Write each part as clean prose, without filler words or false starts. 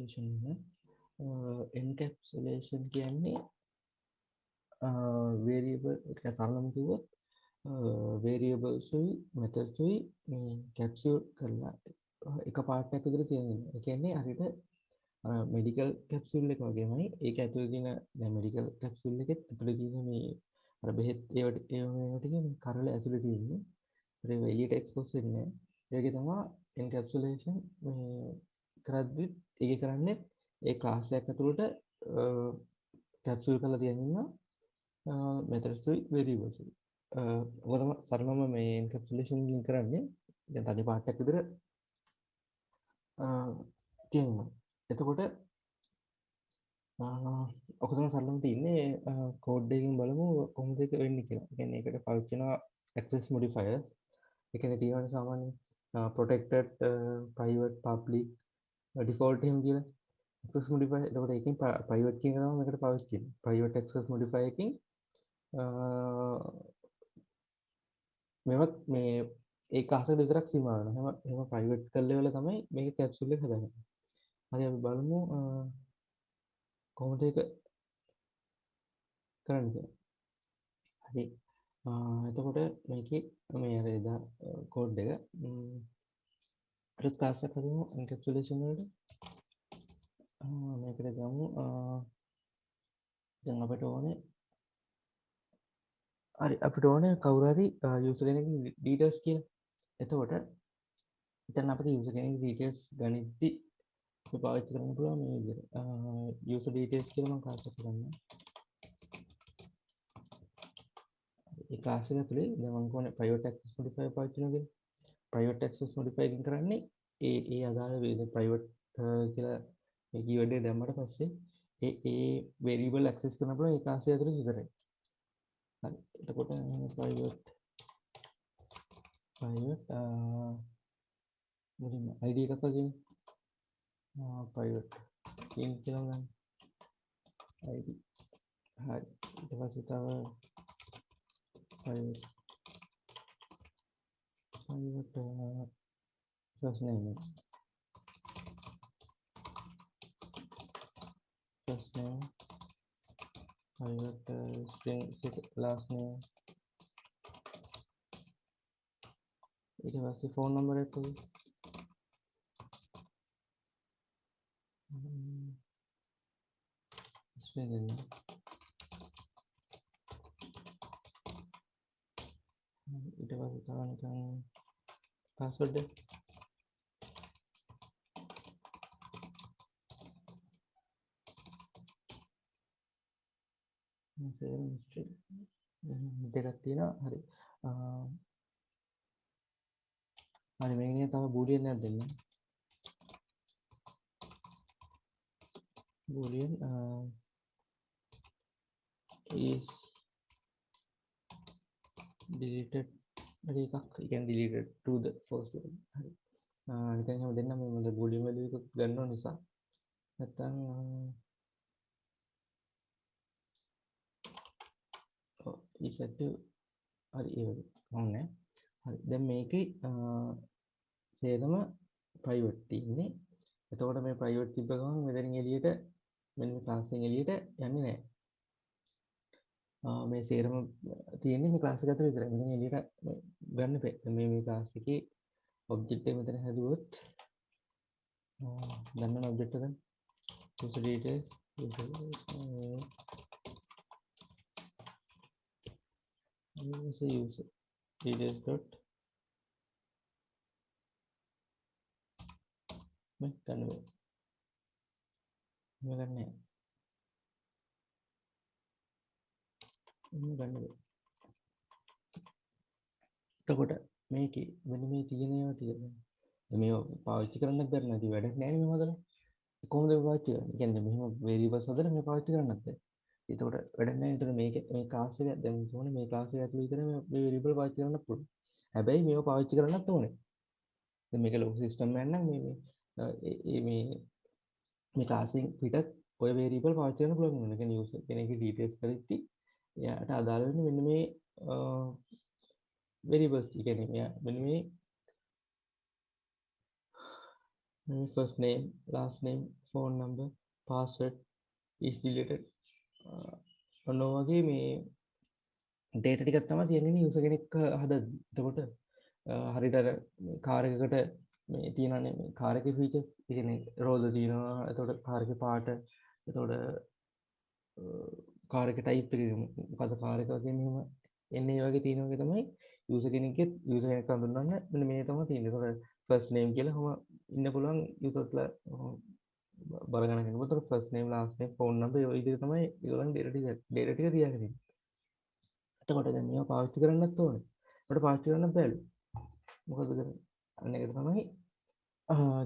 encapsulation encapsulation කියන්නේ variable එක සරලම කිව්වොත් variables උයි methods උයි මේ capsule කරලා එක part එකක් විතර තියෙනවා. ඒ කියන්නේ හරියට මෙඩිකල් කැප්සූල් එක වගේමයි ඒක ඇතුලේ තියෙන දැන් මෙඩිකල් කැප්සූල් එකෙත් ඇතුලේ තියෙන මේ අර බෙහෙත් ඒවට ටික මේ කරල ඇතුලේ තියෙන්නේ. ඒක එළියට එක්ස්පෝස් වෙන්නේ නැහැ. ඒකේ තමයි එන්කැප්සුලේෂන් මේ කරද්දි ඒක කරන්නේ ඒ ක්ලාස් එකක් ඇතුළට කැප්සූල් කරලා තියන ඉන්න මෙතඩ්ස් උයි වේරියබල්ස් උයි. ඔක තමයි සරලම මේ එන්කැප්සුලේෂන් වලින් කරන්නේ. දැන් තනි පාර්ට් එකක් විතර තියෙනවා. එතකොට ඔක තමයි සරලම තියෙන්නේ කෝඩ් එකකින් බලමු කොහොමද ඒක වෙන්නේ කියලා. ඒ කියන්නේ ඒකට පාවිච්චි කරන access modifiers. ඒ කියන්නේ තියෙනවා සාමාන්‍ය protected private public default එහෙම කියලා access modifier. එතකොට ඒකෙන් private කියන එක තමයි මේකට පාවිච්චි කරන්නේ. private access modifier එකකින් මේවත් මේ ඒ ක්ලාස් එකට විතරක් සීමා වෙනවා. එහෙම private කරලා වල තමයි මේක capsule එක හදන්නේ. හරි අපි බලමු කොහොමද ඒක කරන්නේ කියලා. හරි. එතකොට මේකේ මේ අර එදා කෝඩ් එක අලුත් ක්ලාස් එකක් හදමු එන්කැප්සුලේෂන් වලට. මේකට ගමු දැන් අපිට ඕනේ හරි අපිට ඕනේ කවුරු හරි යූසර් කෙනෙක්ගේ ඩීටේල්ස් කියලා. එතකොට දැන් අපිට යූසර් කෙනෙක්ගේ ඩීටේල්ස් ගනිද්දි අපි පාවිච්චි කරන්න පුළුවන් මේ විදිහට යූසර් ඩීටේල්ස් කියලා මම ක්ලාස් එකක් කරන්නම්. ඒ ක්ලාස් එක ඇතුලේ දැන් මම කියන්නේ private access modifier පාවිච්චි කරනවා කියලා. private access modifier එකකින් කරන්නේ ඒ අදාළ private කියලා මේ keyword එක දැම්මට පස්සේ ඒ variable access කරන්න පුළුවන් ඒ ක්ලාස් එක ඇතුලේ විතරයි. හරි. එතකොට private මුලින්ම ID එකක් වගේ private key කියලා ගන්න. ID. හරි. ඊට පස්සේ තව private first name private string last name ඊට පස්සේ phone number එක string දෙන්න. ඊට පස්සේ තව නිකන් password එක දෙකක් තියෙනවා. හරි. හරි මේකේ තව බූලියන් එකක් දෙන්න. boolean is deleted හරි එකක් ඒ කියන්නේ deleted to the first line. හරි. නිකන් එහෙම දෙන්න මම boolean value එකක් ගන්නව නිසා නැත්තම් ඉසෙට් හරි ඒ වගේ ඕනේ. හරි. දැන් මේකේ සේරම private තියෙන්නේ. එතකොට මේ private තිබ්බ ගමන් මෙතනින් එළියට මෙන්න මේ class එකෙන් එළියට යන්නේ නැහැ. මේ සේරම තියෙන්නේ මේ class එක ඇතුලේ විතරයි. මෙතන එළියට ගන්න බෑ. මේ class එකේ object එක මෙතන හැදුවොත් ගන්න object එක user details user details dot මේ ගන්න බෑ. මේ ගන්න නැහැ. ගන්න බෑ. එතකොට මේකේ මෙන්න මේ තියෙන ඒවා තියෙනවා. මේව පාවිච්චි කරන්නත් බැරි නැති වැඩක් නෑ නේ මේ හදලා. කොහොමද මේ පාවිච්චි කරන්නේ? කියන්නේ මෙහෙම variables හදලා මේ පාවිච්චි කරන්නත් බැහැ. එතකොට වැඩක් නෑ. ඒතර මේක මේ class එක දැන් ඕනේ මේ class එක ඇතුළේ විතර මේ variable පාවිච්චි කරන්න පුළුවන්. හැබැයි මේව පාවිච්චි කරන්නත් ඕනේ. දැන් මේක local system එකක් නම් මේ class එකෙන් පිටත් ඔය variable පාවිච්චි කරන්න පුළුවන් වෙනවා. ඒ කියන්නේ user කෙනෙක්ගේ details කරද්දි එයාට අදාළ වෙන්නේ මෙන්න මේ variables කියන්නේ මෙන්න මේ first name last name phone number, password is deleted. ඔන්න වගේ මේ data ටිකක් තමයි තියෙන්නේ user කෙනෙක් හදද්දි. එතකොට හරියට අර කාර් එකකට මේ තියෙනනේ මේ කාර් එකේ features, ඒ කියන්නේ රෝද තියෙනවා, එතකොට කාර් එකේ පාට, එතකොට කාර් එකේ type එක මොකද කාර් එක වගේ මෙහෙම එන්නේ ඒ වගේ තියෙන වගේ තමයි user කෙනෙක්ගේ user කෙනෙක් හඳුන්වන්න මෙන්න මේ තමයි තියෙන්නේ. එතකොට first name කියලා කොහොම ඉන්න පුළුවන් usersලා බල ගන්න කෙනෙකුට. එතකොට first name, last name, phone number ඒ විදිහට තමයි ඒගොල්ලන් data ටික තියාගෙන ඉන්නේ. එතකොට දැන් මේවා පාවිච්චි කරන්නත් ඕනේ. අපිට පාවිච්චි කරන්න බැලු. මොකද කරන්නේ? අන්න ඒකට තමයි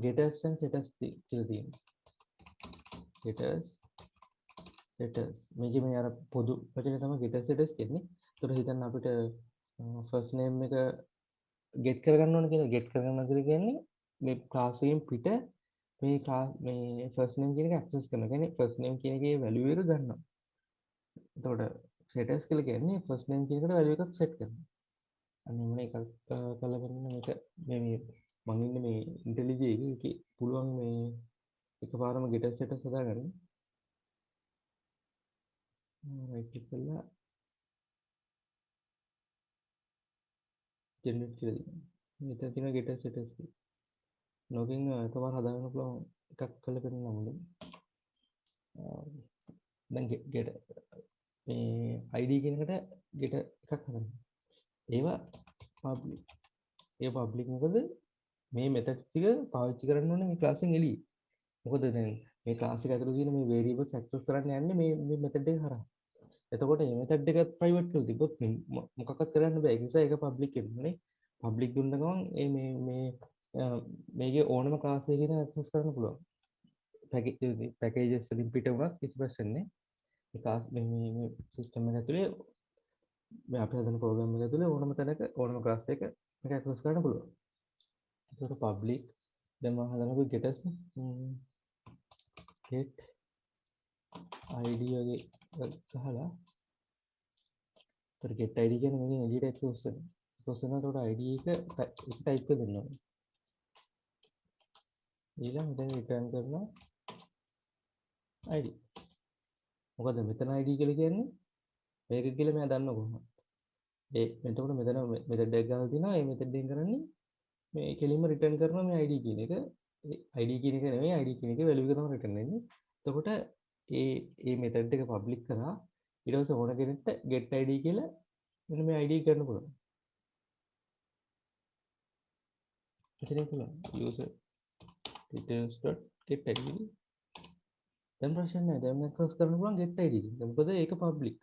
getters and setters කියලා තියෙන්නේ. getters මේකේ මේ අර පොදු වචනේ තමයි getters setters කියන්නේ. ඒතකොට හිතන්න අපිට first name එක get කරගන්න ඕන කියලා. get කරගන්නවා කියලා කියන්නේ මේ class එකෙන් පිට මේ class මේ first name කියන එක access කරනවා. කියන්නේ first name කියන එකේ value එක ගන්නවා. එතකොට setters කියලා කියන්නේ first name කියන එකට value එකක් set කරනවා. අන්න එමුන එකක් කළා බලන්න මේක මේ මම ඉන්නේ මේ IntelliJ එකේ පුළුවන් මේ එකපාරම getters setters හදාගන්න. right click කරලා generate කියලා දෙන්න. මෙතන තියෙන getters setters ලොගින් එකපාර හදාගන්න පුළුවන් එකක් කළා පෙන්නන්න ඕනේ. දැන් get මේ id කියන එකට get එකක් හදන්න. ඒවා public. ඒ public මොකද මේ methods ටික පාවිච්චි කරන්න ඕනේ මේ class එකෙන් එළියේ. මොකද දැන් මේ class එක ඇතුළේ තියෙන මේ variables access කරන්න යන්නේ මේ method එක හරහා. එතකොට මේ method එක private කරලා තිබ්බොත් මොකක්වත් කරන්න බෑ. ඒ නිසා ඒක public වෙන්නේ. public දුන්න ගමන් මේ මේකේ ඕනම class එකකින් access කරන්න පුළුවන්. packages වලින් පිට වුණත් කිසි ප්‍රශ්න නැහැ. මේ class මේ system එක ඇතුලේ මේ අපි හදන program එක ඇතුලේ ඕනම තැනක ඕනම class එක මේක access කරන්න පුළුවන්. ඒකට public දැන් මම හදනකොට getters get id වගේ ගහලා ඒතර get id කියන්නේ මේකෙන් එළියට access වෙනවා. access වෙනකොට id එක type කරලා දෙන්න ඕනේ. ඊළඟට දැන් return කරනවා id. මොකද මෙතන id කියලා කියන්නේ මේක කියලා මම දන්නව කොහොමද? එතකොට මෙතන method එක ගහලා තිනවා. මේ method එකෙන් කරන්නේ මේ කෙලින්ම return කරනවා මේ id කියන එක. id කියන එක නෙමෙයි id කියන එකේ value එක තමයි return වෙන්නේ. එතකොට මේ method එක public කරා ඊට පස්සේ ඕන කෙනෙක්ට get id කියලා මෙන්න මේ id ගන්න පුළුවන්. එතනින් පුළුවන් user details.get id. දැන් ප්‍රශ්න නැහැ. දැන් access කරන්න පුළුවන් get id. මොකද ඒක public.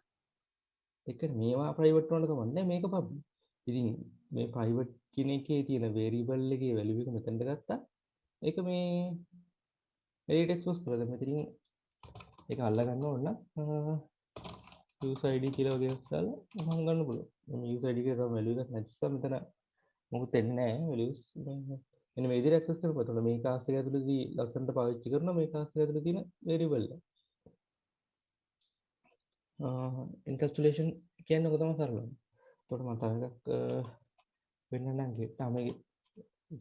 ඒක මේවා private වුණාට කමන්නේ මේක public. ඉතින් මේ private කියන එකේ තියෙන variable එකේ value එක මෙතනට ගත්තා. ඒක මේ edit access කරලා දැන් මෙතනින් ඒක අල්ල ගන්න ඕන නම් user id කියලා වගේ දාලා මම ගන්න පුළුවන්. මේ user id එකේ තමයි value එකක් නැතිනම් මෙතන මොකුත් එන්නේ නැහැ values. මෙන්න මේ විදිහට access කරපුවා. එතකොට මේ class එක ඇතුළේදී ලස්සනට පාවිච්චි කරනවා මේ class එක ඇතුළේ තියෙන variable එක. encapsulation කියන්නේ ඔක තමයි සරලව. එතකොට මම තව එකක් වෙන්නනම් get මේ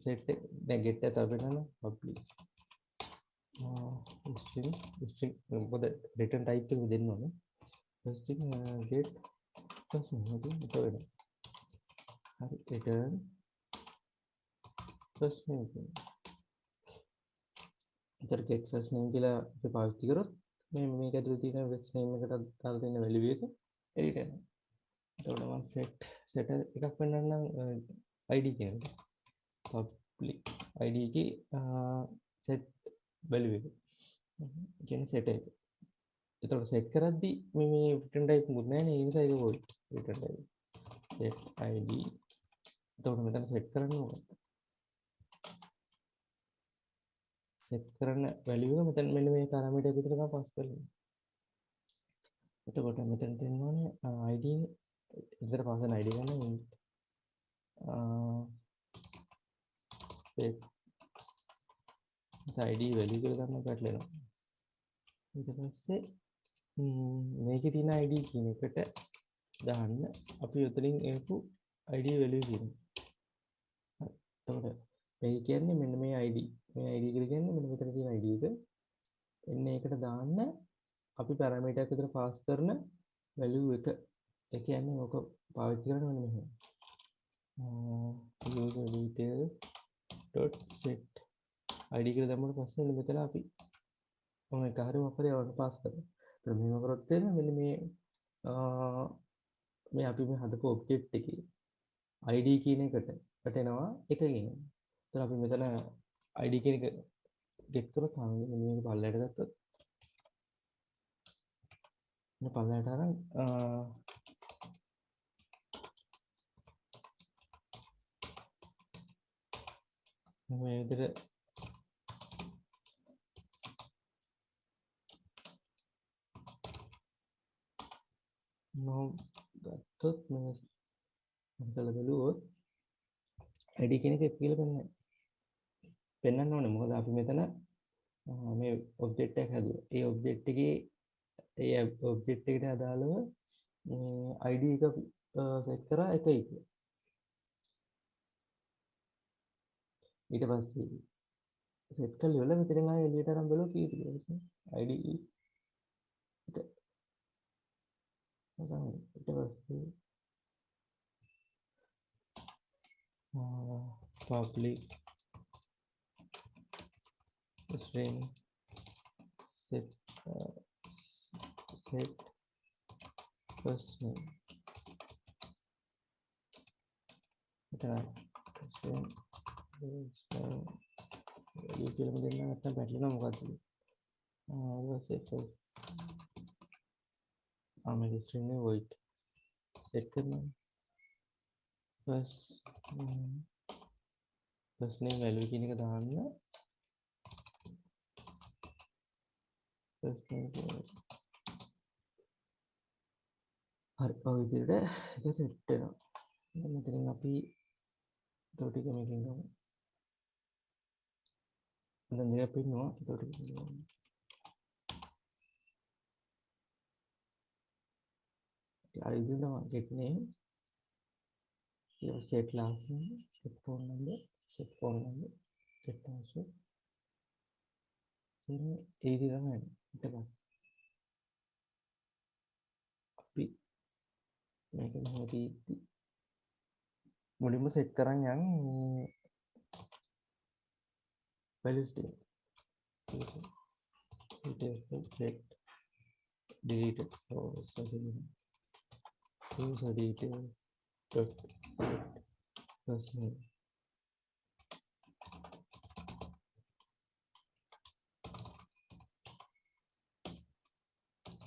set එක දැන් get එක තව වෙනනම් public string මොකද return type එක දෙන්න ඕනේ. string get first name එක වෙනවා. හරි return first name එක. ඉතින් get first name කියලා අපි පාවිච්චි කරොත් මේක ඇතුලේ තියෙන first name එකට දාලා තියෙන value එක edit වෙනවා. එතකොට මම set එකක් වෙන්නනම් id කියන්නේ public id එකේ set value එක. කියන්නේ set එක. එතකොට set කරද්දි මේ return type මුත් නැහැ නේ. ඒ නිසා ඒක පොයි return type set id. එතකොට මෙතන set කරන්න ඕනේ. set කරන value එක මෙතන මෙන්න මේ parameter එක විතර තමයි pass කරන්නේ. එතකොට මෙතන දෙන්න ඕනේ id විතර pass කරන id ගන්න set id value කියලා ගන්න පැටලෙනවා. ඊට පස්සේ මේකේ තියෙන id කියන එකට දාන්න අපි උතලින් එපු id value කියනවා. එතකොට මේ කියන්නේ මෙන්න මේ id. මේ id කියලා කියන්නේ මෙන්න මෙතන තියෙන id එක. එන්න ඒකට දාන්න අපි පැරමීටර් එකක් විතර පාස් කරන වැලියු එක. ඒ කියන්නේ ඔක පාවිච්චි කරන්න මෙන්න මෙහෙම. user details dot set id කියලා දැම්මම පස්සේ මෙතන අපි මම එක හරි මොකද යවන්න පාස් කරනවා. ඒත් මෙහෙම කරොත් එන්නේ මෙන්න මේ අපි මේ හදපු ඔබ්ජෙක්ට් එකේ id කියන එකට වැටෙනවා එක කියන. ඒතර අපි මෙතන id කියන එක ගෙට් කරොත් මෙන්න මේක පල්ලයට ගත්තොත් මේ පල්ලයට අරන් මේ විදිහට මම ගත්තොත් මේ මොකද බලුවොත් id කියන එක කියලා පෙන්වන්න ඕනේ. මොකද අපි මෙතන මේ ඔබ්ජෙක්ට් එකක් හැදුවා. ඒ ඔබ්ජෙක්ට් එකේ ඒ ඔබ්ජෙක්ට් එකට අදාළව id එක සෙට් කරා එකයි කියලා. ඊට පස්සේ සෙට් කරලා ඉවරලා මෙතන ආයෙ එළියට අරන් බලුවා කීයද කියලා. id එක ඊට පස්සේ public string set set first name මෙතන string value කියලා දෙන්න නැත්නම් පැටලෙනවා මොකද්ද? set මේක string නේ void set කරනවා. first name value කියන එක දාන්න first name හරි ඔය විදිහට ඒක සෙට් වෙනවා. මෙතනින් අපි ඊට ටික මේකෙන් ගමු. දැන් දෙයක් පින්නවා ඊට ටික අර ඉතින් තමයි get name set last name set phone number set password ඉතින් ඒ විදිහ තමයි ඊට පස්සේ අපි මේක මෙහෙදී මුලින්ම සෙට් කරන් යන් මේ values ටික details set deleted user details dot set first name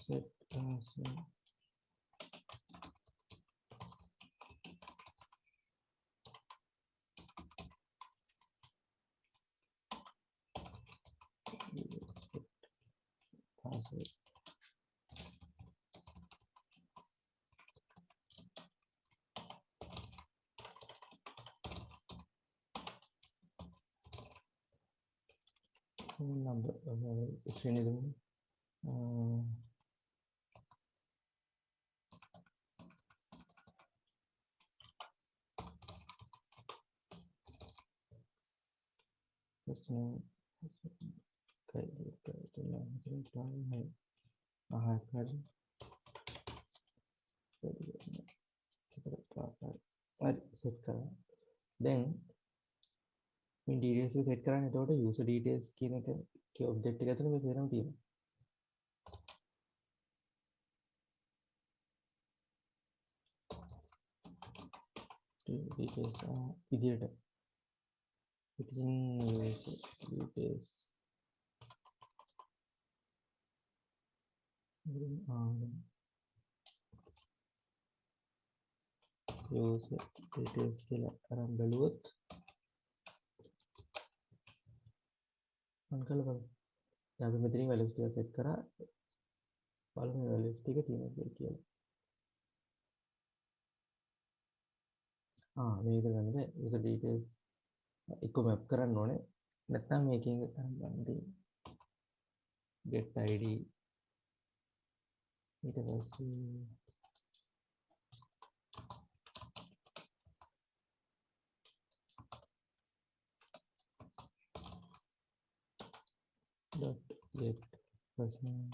set last name password phone number string ಇದನ್ನು first name set කරා. දැන් මේ details එක set කරන්නේ එතකොට user details කියන එක object එක ඇතුලේ මේ තේරම තියෙනවා. details ඉදිරියට ඉතින් details user details කියලා අරන් බලුවොත් අන්කල බලන්න. දැන් අපි මෙතනින් values ටික set කරා. බලමු values ටික තියෙනවද කියලා. මේක ගන්න user details එක map කරන්න ඕනේ. නැත්නම් මේකෙන් ගන්න get id ඊට පස්සේ dot get first name.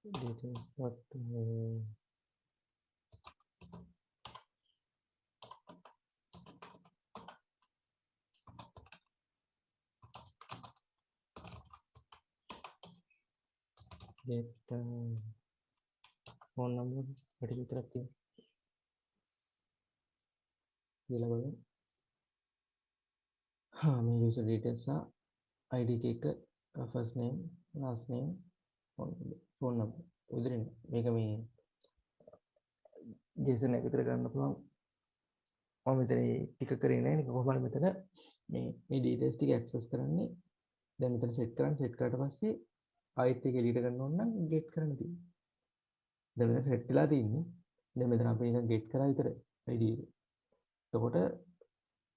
Details what get phone number වැඩි විතරක් තියෙනවා කියලා බලන්න. මේ user details ID එක first name last name phone number උදරින් මේක මේ JSON එක විතර ගන්න පුළුවන්. මම මෙතන ටික කරේ නැහැ නේ කොහොමද මෙතන මේ details ටික access කරන්නේ. දැන් මෙතන set කරාට පස්සේ ආයෙත් ඒක එළියට ගන්න ඕන නම් get කරන්න තියෙනවා. දැන් මෙතන set වෙලා තියෙන්නේ. දැන් මෙතන අපි නිකන් get කරා විතරයි ID එක. එතකොට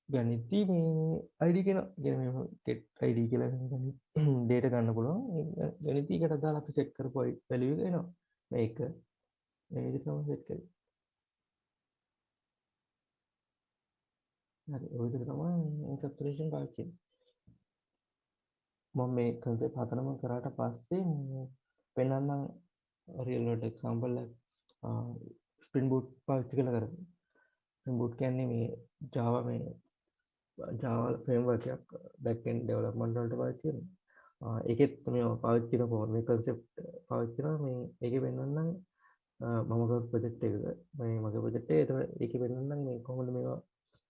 ගණිතී මේ ID කියන මේ get ID කියලා data ගන්න පුළුවන්. ගණිතීකට දාලා අපි set කරපු value එක එනවා. මේක තමයි set කරේ. හරි ඔය විදිහට තමයි encapsulation පාවිච්චි කරන්නේ. මම මේ concept හතරම කරාට පස්සේ පෙන්නන්නම් real world example එක spring boot පාවිච්චි කරලා කරමු. spring boot කියන්නේ මේ Java framework එකක් back end development වලට පාවිච්චි කරනවා. ඒකෙත් මේ පාවිච්චි කරන මේ concept පාවිච්චි කරනවා. මේ ඒකේ පෙන්නන්නම් මම කරපු project එක මේ මගේ project එක ඒකේ පෙන්නන්නම් මේ කොහොමද මේවා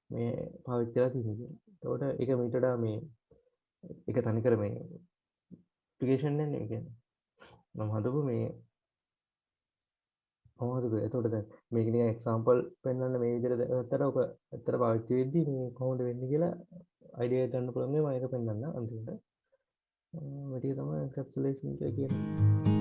මේ පාවිච්චි කරලා තියෙන්නේ කියලා. එතකොට ඒක මීට වඩා මේ එක තනිකර මේ application නේ කියන්නේ. මම හදපු මේ එතකොට දැන් මේක නිකන් example පෙන්වන්න මේ විදිහට ගත්තට ඔක ඇත්තට පාවිච්චි වෙද්දී මේ කොහොමද වෙන්නේ කියලා idea ගන්න පුළුවන් මේ මම ඒක පෙන්වන්න අන්තිමට. මේ ටික තමයි encapsulation කියලා කියන්නේ.